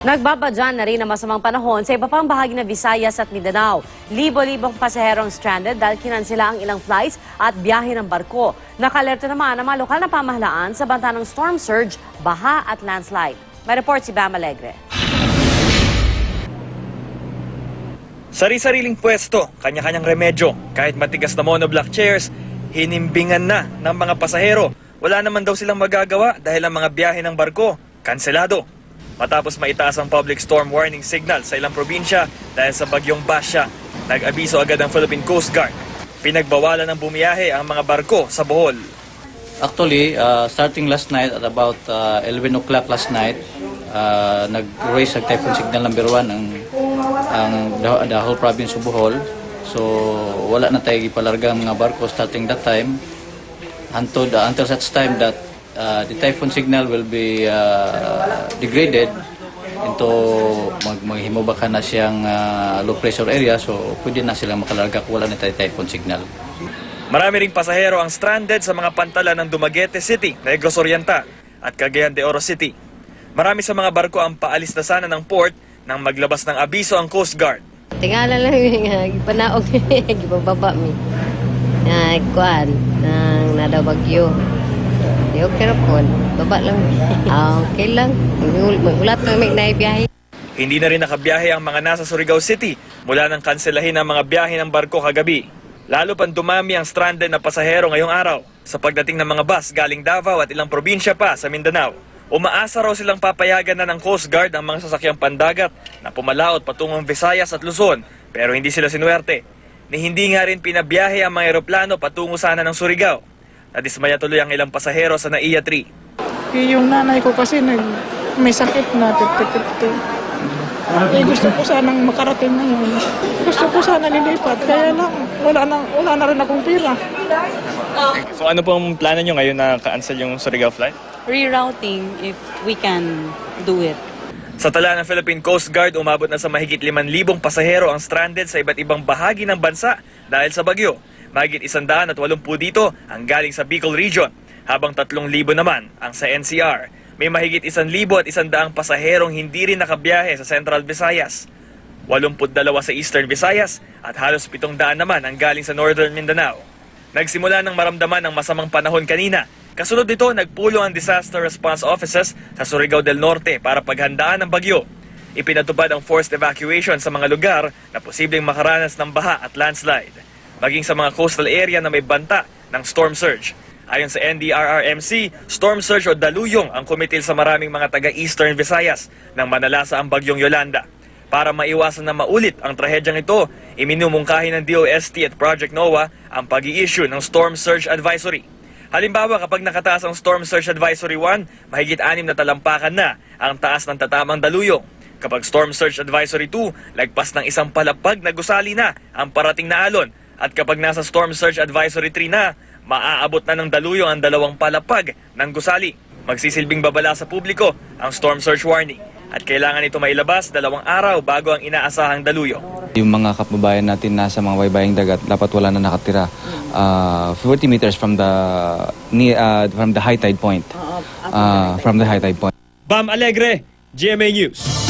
Nagbabadya na rin ang masamang panahon sa iba pang bahagi ng Visayas at Mindanao. Libo-libong pasaherong stranded dahil kinansela ang ilang flights at biyahe ng barko. Nakalerto naman ang mga lokal na pamahalaan sa banta ng storm surge, baha at landslide. May report si Bam Alegre. Sari-sariling pwesto, kanya-kanyang remedyo. Kahit matigas na monoblock chairs, hinimbingan na ng mga pasahero. Wala naman daw silang magagawa dahil ang mga biyahe ng barko, kanselado. Matapos maitaas ang public storm warning signal sa ilang probinsya dahil sa bagyong Basya, nag-abiso agad ang Philippine Coast Guard. Pinagbawalan ng bumiyahe ang mga barko sa Bohol. Actually, starting last night at about 11 o'clock last night, nag-raise ang typhoon signal number 1 the whole province of Bohol. So wala na tayo ipalargang mga barko starting that time until such time that the typhoon signal will be degraded into maghimubakan na siyang low pressure area, so pwede na silang makalarga kung wala na tayo typhoon signal. Marami ring pasahero ang stranded sa mga pantalan ng Dumaguete City, Negros Oriental at Cagayan de Oro City. Marami sa mga barko ang paalis na sana ng port nang maglabas ng abiso ang Coast Guard. Tingala lang yung panaog, gibababa mi. Kuan, nang nadabagyo. Di okay na po, baba lang. Okay lang, ulat na may naibiyahe. Hindi na rin nakabiyahe ang mga nasa Surigao City mula nang kanselahin ang mga biyahe ng barko kagabi. Lalo pang dumami ang stranded na pasahero ngayong araw sa pagdating ng mga bus galing Davao at ilang probinsya pa sa Mindanao. Umaasa raw silang papayagan na ng Coast Guard ang mga sasakyang pandagat na pumalaot patungong Visayas at Luzon, pero hindi sila sinuwerte. Ni hindi nga rin pinabiyahe ang mga eroplano patungo sana ng Surigao. Nadismaya tuloy ang ilang pasahero sa NAIA 3. Yung nanay ko kasi may sakit na gusto ko sanang makarating ngayon. Gusto ko sana lilipat, kaya lang wala na rin akong pira. So ano pong plano nyo ngayon na cancel yung Surigao flight? Rerouting if we can do it. Sa tala ng Philippine Coast Guard, umabot na sa mahigit 5,000 pasahero ang stranded sa iba't ibang bahagi ng bansa dahil sa bagyo. Mahigit 180 dito ang galing sa Bicol Region, habang 3,000 naman ang sa NCR. May mahigit 1,100 pasaherong hindi rin nakabiyahe sa Central Visayas. 82 sa Eastern Visayas at halos 700 naman ang galing sa Northern Mindanao. Nagsimula ng maramdaman ng masamang panahon kanina. Kasunod nito, nagpulong ang disaster response offices sa Surigao del Norte para paghandaan ang bagyo. Ipinatupad ang forced evacuation sa mga lugar na posibleng makaranas ng baha at landslide, maging sa mga coastal area na may banta ng storm surge. Ayon sa NDRRMC, storm surge o daluyong ang kumitil sa maraming mga taga-Eastern Visayas nang manalasa ang bagyong Yolanda. Para maiwasan na maulit ang trahedyang ito, iminumungkahi ng DOST at Project NOAA ang pag-i-issue ng Storm Surge Advisory. Halimbawa, kapag nakataas ang Storm Surge Advisory 1, mahigit 6 na talampakan na ang taas ng tatamang daluyong. Kapag Storm Surge Advisory 2, lagpas ng isang palapag na gusali na ang parating na alon. At kapag nasa Storm Surge Advisory 3 na, maaabot na ng daluyong ang 2 palapag ng gusali. Magsisilbing babala sa publiko ang Storm Surge Warning. At kailangan ito mailabas 2 araw bago ang inaasahang daluyong. Yung mga kababayan natin nasa mga baybayang dagat, dapat wala na nakatira 40 meters from the high tide point. Bam Alegre, GMA News.